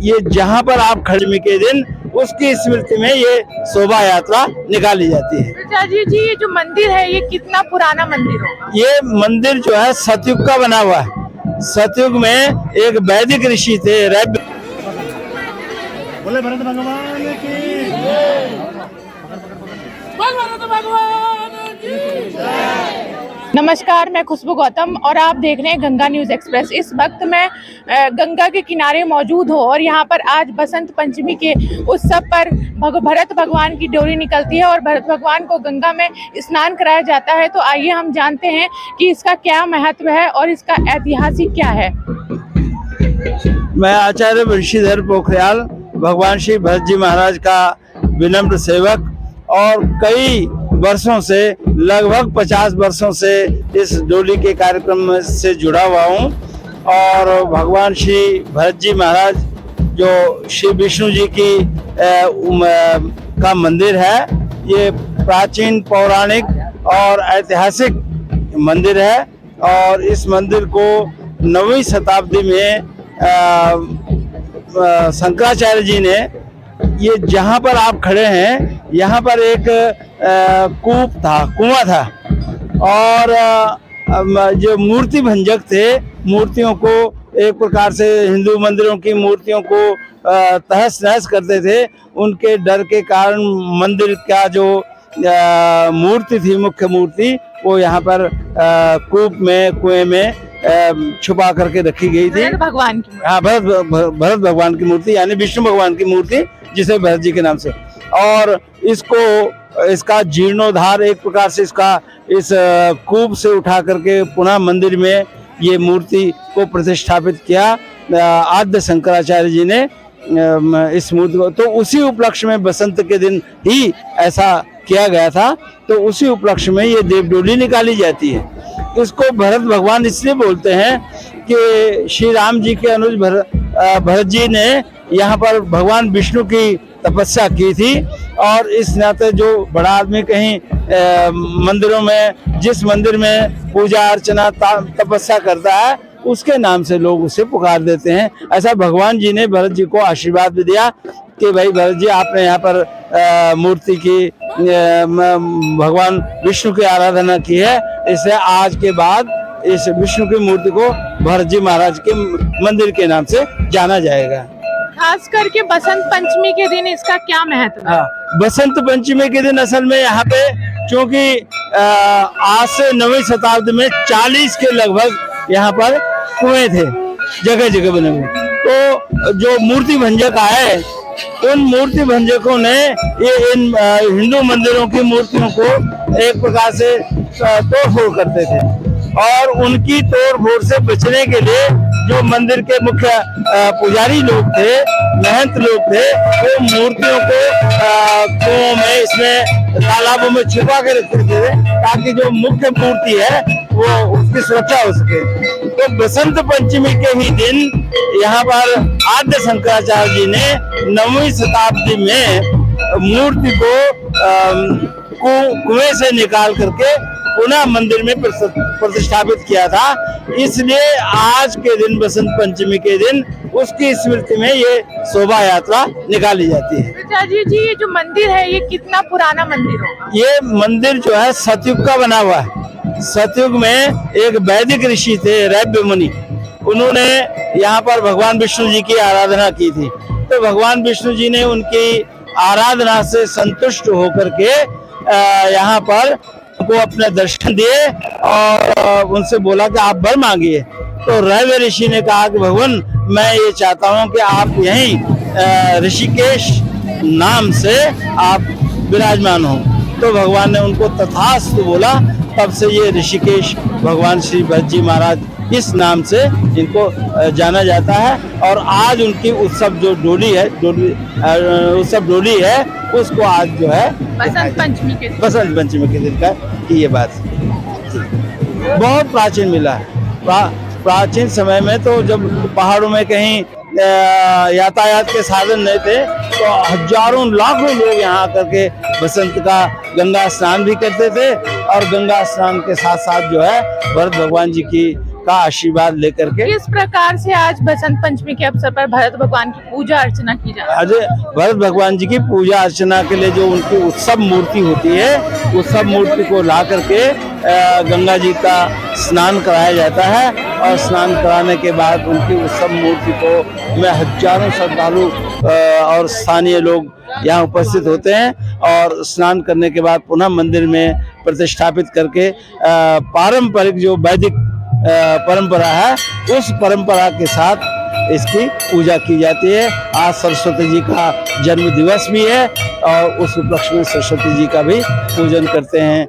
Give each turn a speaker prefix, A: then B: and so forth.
A: ये जहाँ पर आप खड़े के दिन उसकी स्मृति में ये शोभा यात्रा निकाली जाती है।
B: चाची जी, ये जो मंदिर है ये कितना पुराना मंदिर होगा?
A: ये मंदिर जो है सतयुग का बना हुआ है। सतयुग में एक वैदिक ऋषि थे रैब।
C: बोले भरत भगवान की
B: नमस्कार, मैं खुशबू गौतम और आप देख रहे हैं गंगा न्यूज़ एक्सप्रेस। इस वक्त मैं गंगा के किनारे मौजूद हूँ और यहाँ पर आज बसंत पंचमी के उत्सव पर भरत भगवान की डोली निकलती है और भरत भगवान को गंगा में स्नान कराया जाता है। तो आइए हम जानते हैं कि इसका क्या महत्व है और इसका ऐतिहासिक क्या है।
A: मैं आचार्य ऋषिधर पोखरियाल भगवान श्री भरत जी महाराज का विनम्र सेवक और कई वर्षों से, लगभग 50 वर्षों से इस डोली के कार्यक्रम से जुड़ा हुआ हूँ। और भगवान श्री भरत जी महाराज जो श्री विष्णु जी की का मंदिर है, ये प्राचीन पौराणिक और ऐतिहासिक मंदिर है। और इस मंदिर को 9वीं शताब्दी में शंकराचार्य जी ने, ये जहाँ पर आप खड़े हैं यहाँ पर एक कुआं था और जो मूर्ति भंजक थे, मूर्तियों को एक प्रकार से हिंदू मंदिरों की मूर्तियों को तहस नहस करते थे। उनके डर के कारण मंदिर का जो मूर्ति थी, मुख्य मूर्ति, वो यहाँ पर कुएं में छुपा करके रखी गई थी।
B: भगवान की,
A: हाँ, भरत भगवान की मूर्ति, यानी विष्णु भगवान की मूर्ति, जिसे भरत जी के नाम से। और इसका जीर्णोद्धार एक प्रकार से इस कूप से उठा करके पुनः मंदिर में ये मूर्ति को प्रतिष्ठापित किया आद्य शंकराचार्य जी ने इस मूर्ति को। तो उसी उपलक्ष्य में बसंत के दिन ही ऐसा किया गया था। तो उसी उपलक्ष्य में ये देवडोली निकाली जाती है। इसको भरत भगवान इसलिए बोलते हैं कि श्री राम जी के अनुज भरत जी ने यहाँ पर भगवान विष्णु की तपस्या की थी। और इस नाते जो बड़ा आदमी कहीं मंदिरों में, जिस मंदिर में पूजा अर्चना तपस्या करता है, उसके नाम से लोग उसे पुकार देते हैं। ऐसा भगवान जी ने भरत जी को आशीर्वाद भी दिया कि भाई भरत जी, आपने यहाँ पर मूर्ति की भगवान विष्णु की आराधना की है, इससे आज के बाद इस विष्णु की मूर्ति को भरत जी महाराज के मंदिर के नाम से जाना जाएगा।
B: खास करके बसंत पंचमी के दिन इसका क्या महत्व है?
A: हाँ, बसंत पंचमी के दिन असल में यहाँ पे, चूंकि आज से 9वीं शताब्दी में 40 के लगभग यहाँ पर कुएं थे, जगह जगह बने हुए। तो जो मूर्ति भंजक आए, उन मूर्ति भंजकों ने इन हिंदू मंदिरों की मूर्तियों को एक प्रकार से तोड़फोड़ करते थे। और उनकी तोड़फोड़ से बचने के लिए जो मंदिर के मुख्य पुजारी लोग थे, महंत लोग थे, वो मूर्तियों को कुओं में, इसमें तालाबों में छुपा के रखते थे, ताकि जो मुख्य मूर्ति है वो उसकी सुरक्षा हो सके। तो बसंत पंचमी के ही दिन यहाँ पर आद्य शंकराचार्य जी ने 9वीं शताब्दी में मूर्ति को कुएं से निकाल करके पुनः मंदिर में प्रतिष्ठापित किया था। इसलिए आज के दिन, बसंत पंचमी के दिन, उसकी स्मृति में ये शोभा यात्रा निकाली जाती है।
B: चाची जी, ये जो मंदिर है ये कितना पुराना मंदिर होगा?
A: ये मंदिर जो है सतयुग का बना हुआ है। सतयुग में एक वैदिक ऋषि थे रैब मुनि, उन्होंने यहाँ पर भगवान विष्णु जी की आराधना की थी। तो भगवान विष्णु जी ने उनकी आराधना से संतुष्ट होकर के यहाँ पर को अपने दर्शन दिए और उनसे बोला कि आप वर मांगिए। तो रैव ऋषि ने कहा कि भगवान, मैं ये चाहता हूँ कि आप यहीं ऋषिकेश नाम से आप विराजमान हो। तो भगवान ने उनको तथास्तु बोला। तब से ये ऋषिकेश भगवान श्री भरत जी महाराज इस नाम से इनको जाना जाता है। और आज उनकी उत्सव जो डोली है, उत्सव डोली है, उसको आज जो है
B: बसंत पंचमी के
A: दिन का की ये बात बहुत प्राचीन मिला है। प्राचीन समय में तो जब पहाड़ों में कहीं यातायात के साधन नहीं थे, तो हजारों लाखों लोग यहाँ आकर के बसंत का गंगा स्नान भी करते थे। और गंगा स्नान के साथ साथ जो है भरत भगवान जी की का आशीर्वाद लेकर के।
B: किस प्रकार से आज बसंत पंचमी के अवसर पर भरत भगवान की पूजा अर्चना की जाती है?
A: आज भरत भगवान जी की पूजा अर्चना के लिए जो उनकी उत्सव मूर्ति होती है, उत्सव मूर्ति को ला करके गंगा जी का स्नान कराया जाता है और स्नान कराने के बाद उनकी उत्सव मूर्ति को में हजारों श्रद्धालु और स्थानीय लोग यहाँ उपस्थित होते हैं और स्नान करने के बाद पुनः मंदिर में प्रतिष्ठापित करके पारंपरिक जो वैदिक परंपरा है उस परंपरा के साथ इसकी पूजा की जाती है। आज सरस्वती जी का जन्म दिवस भी है और उस उपलक्ष्य में सरस्वती जी का भी पूजन करते हैं।